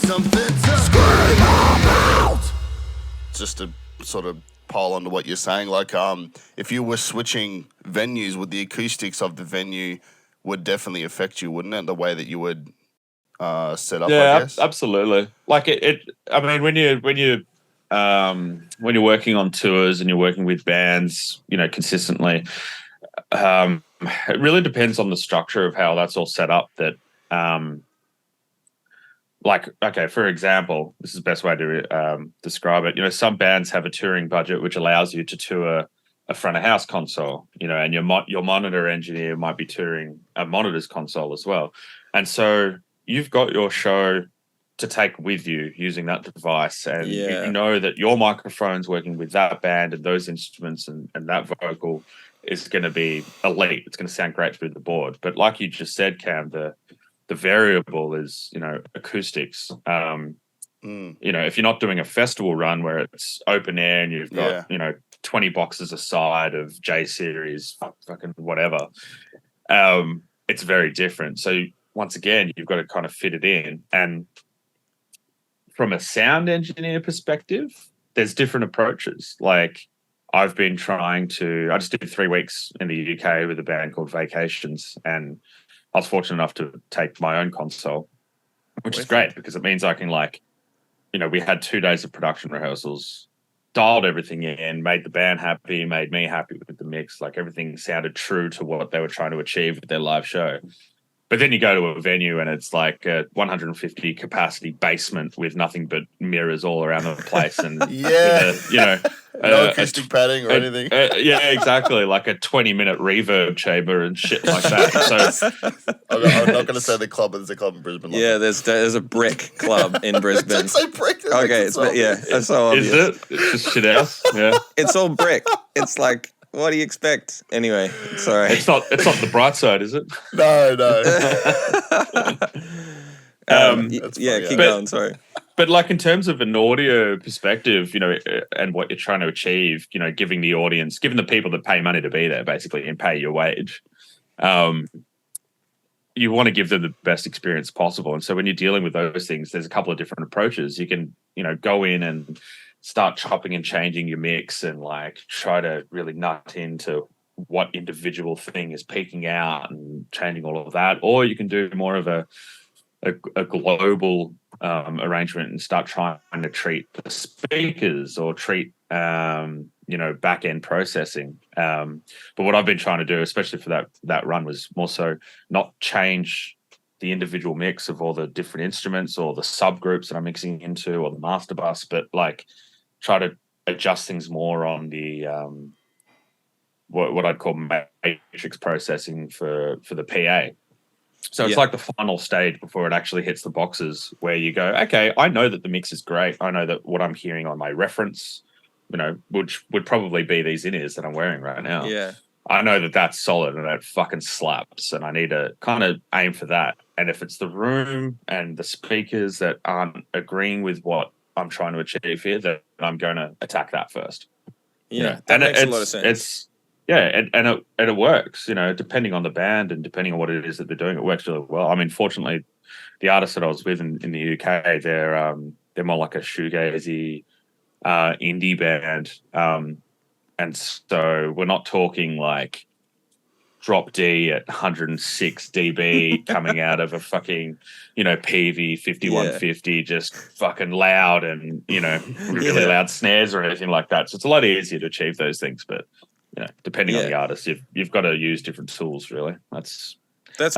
something to scream about. Just to sort of pile onto what you're saying, like if you were switching venues, would the acoustics of the venue would definitely affect you, wouldn't it? The way that you would set up, I guess. Absolutely. Like I mean, when you're working on tours and you're working with bands, consistently, it really depends on the structure of how that's all set up. That, for example, this is the best way to describe it. Some bands have a touring budget which allows you to tour a front of house console, and your monitor engineer might be touring a monitors console as well, and so you've got your show to take with you using that device, and you know that your microphone's working with that band and those instruments, and that vocal is going to be elite. It's going to sound great through the board. But like you just said, Cam, the variable is, acoustics. If you're not doing a festival run where it's open air and you've got, 20 boxes aside of J series, fucking whatever, it's very different. So once again, you've got to kind of fit it in. And from a sound engineer perspective, there's different approaches. Like I've been I just did 3 weeks in the UK with a band called Vacations, and I was fortunate enough to take my own console, which is great because it means I can we had 2 days of production rehearsals, dialed everything in, made the band happy, made me happy with the mix. Like everything sounded true to what they were trying to achieve with their live show. But then you go to a venue and it's like a 150 capacity basement with nothing but mirrors all around the place, and no acoustic padding or anything. Exactly, like a 20-minute reverb chamber and shit like that. So I'm not going to say the club, but there's a club in Brisbane. There's a brick club in Brisbane. Don't say brick. Okay, that's so obvious. Is it? It's just shit house. Yeah, it's all brick. It's like, what do you expect? Anyway, sorry. It's not the bright side, is it? No. Keep going. Sorry. But like in terms of an audio perspective, and what you're trying to achieve, giving the people that pay money to be there, basically, and pay your wage, you want to give them the best experience possible. And so when you're dealing with those things, there's a couple of different approaches. You can, go in and start chopping and changing your mix and like try to really nut into what individual thing is peaking out and changing all of that. Or you can do more of a global arrangement and start trying to treat the speakers or treat back end processing. But what I've been trying to do, especially for that run, was more so not change the individual mix of all the different instruments or the subgroups that I'm mixing into or the master bus, but like try to adjust things more on the what I'd call matrix processing for the PA. So it's like the final stage before it actually hits the boxes, where you go, okay, I know that the mix is great. I know that what I'm hearing on my reference, which would probably be these in-ears that I'm wearing right now. Yeah. I know that that's solid and that fucking slaps, and I need to kind of aim for that. And if it's the room and the speakers that aren't agreeing with what I'm trying to achieve here, then I'm going to attack that first. Yeah, that makes a lot of sense. And it works, depending on the band and depending on what it is that they're doing, it works really well. I mean, fortunately, the artist that I was with in the UK, they're more like a shoegazy indie band. And so we're not talking like drop D at 106 dB coming out of a fucking, PV 5150, just fucking loud and, really loud snares or anything like that. So it's a lot easier to achieve those things, but depending on the artist, you've got to use different tools, really. That's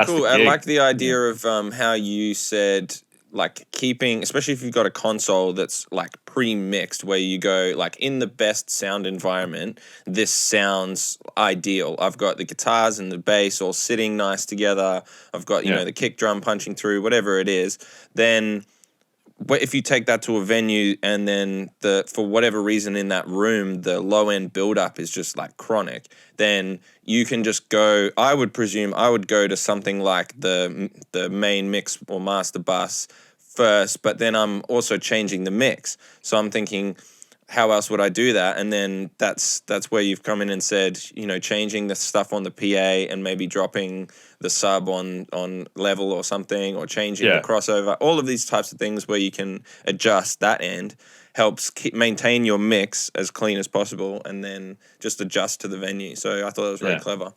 cool. I like the idea of how you said, like, keeping, especially if you've got a console that's like pre-mixed, where you go like, in the best sound environment, this sounds ideal. I've got the guitars and the bass all sitting nice together. I've got the kick drum punching through, whatever it is. Then if you take that to a venue and then for whatever reason in that room, the low end build up is just like chronic, then you can just go, I would presume I would go to something like the main mix or master bus first, but then I'm also changing the mix. So I'm thinking, how else would I do that? And then that's where you've come in and said, you know, changing the stuff on the PA and maybe dropping the sub on level or something, or changing the crossover. All of these types of things where you can adjust that end helps maintain your mix as clean as possible, and then just adjust to the venue. So I thought it was very clever.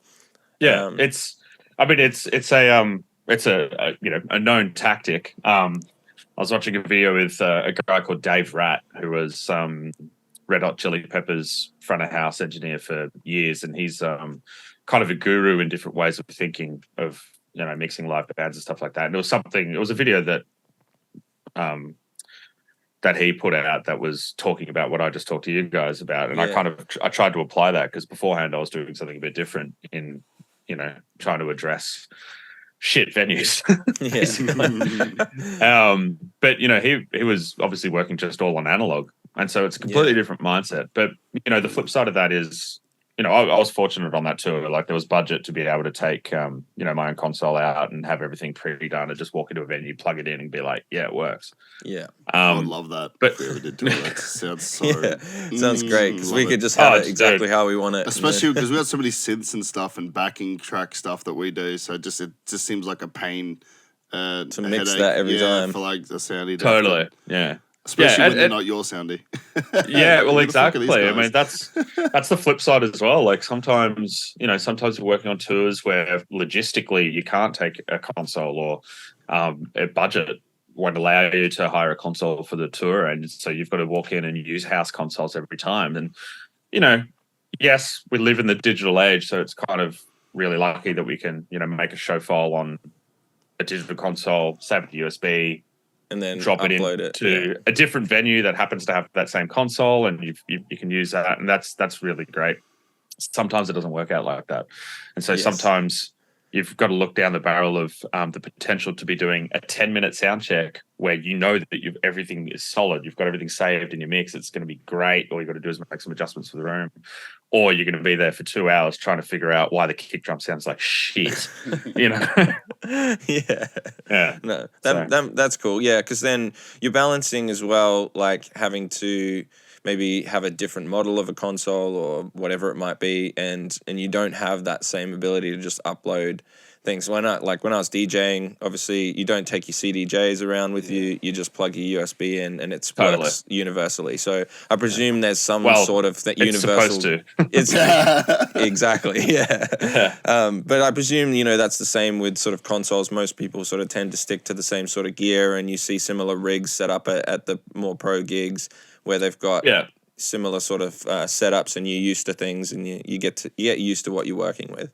Yeah, it's a you know, a known tactic. I was watching a video with a guy called Dave Rat, who was Red Hot Chili Peppers front of house engineer for years, and he's kind of a guru in different ways of thinking of, you know, mixing live bands and stuff like that. And it was a video that that he put out that was talking about what I just talked to you guys about, and I tried to apply that, because beforehand I was doing something a bit different in, you know, trying to address shit venues. But you know, he was obviously working just all on analog, and so it's a completely different mindset. But you know, the flip side of that is, you know, I was fortunate on that tour. Like, there was budget to be able to take you know, my own console out and have everything pre-done and just walk into a venue, plug it in, and be like, yeah, it works. I would love that. But if we ever did tour, that sounds so sounds great, because we could just have it exactly how we want it, especially because we have so many synths and stuff and backing track stuff that we do, so it just seems like a pain to mix that every time for like the soundy. Totally. Especially when they're not your soundy. Well, exactly. I mean, that's the flip side as well. Like, sometimes, you know, sometimes we're working on tours where logistically you can't take a console, or a budget won't allow you to hire a console for the tour, and so you've got to walk in and use house consoles every time. And, you know, yes, we live in the digital age, so it's kind of really lucky that we can, you know, make a show file on a digital console, save it to USB, and then drop it into a different venue that happens to have that same console, and you can use that, and that's really great. Sometimes it doesn't work out like that, and so sometimes you've got to look down the barrel of the potential to be doing a 10-minute sound check where you know that everything is solid, you've got everything saved in your mix, it's going to be great. All you've got to do is make some adjustments for the room, or you're going to be there for 2 hours trying to figure out why the kick drum sounds like shit. You know? No, that's cool. Yeah, because then you're balancing as well, like having to maybe have a different model of a console or whatever it might be, and you don't have that same ability to just upload things. When I was DJing, obviously you don't take your CDJs around with you. You just plug your USB in, and it works universally. So I presume there's some sort of that universal. Supposed to. It's exactly, but I presume, you know, that's the same with sort of consoles. Most people sort of tend to stick to the same sort of gear, and you see similar rigs set up at the more pro gigs where they've got similar sort of setups, and you're used to things, and you get used to what you're working with.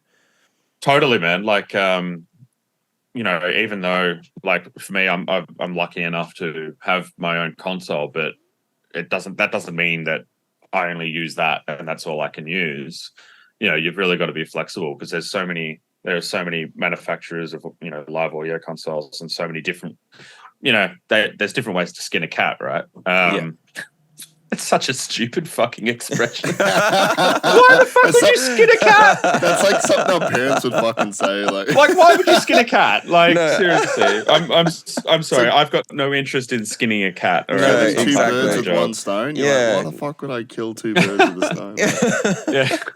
Totally, man. Like, you know, even though, like, for me, I'm lucky enough to have my own console, but that doesn't mean that I only use that and that's all I can use. You know, you've really got to be flexible, because there are so many manufacturers of, you know, live audio consoles, and so many different, you know, there's different ways to skin a cat, right? It's such a stupid fucking expression. Why the fuck would you skin a cat? That's like something our parents would fucking say. Like, why would you skin a cat? Like, seriously, I'm sorry. I've got no interest in skinning a cat. All right, two birds with one stone. You're like, why the fuck would I kill two birds with a stone?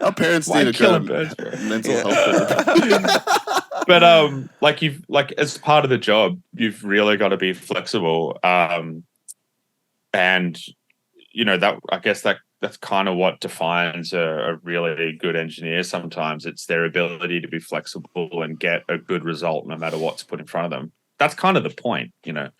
Our parents need a kind of mental health. But as part of the job, you've really got to be flexible. And you know, that I guess that's kind of what defines a really good engineer. Sometimes it's their ability to be flexible and get a good result no matter what's put in front of them. That's kind of the point, you know.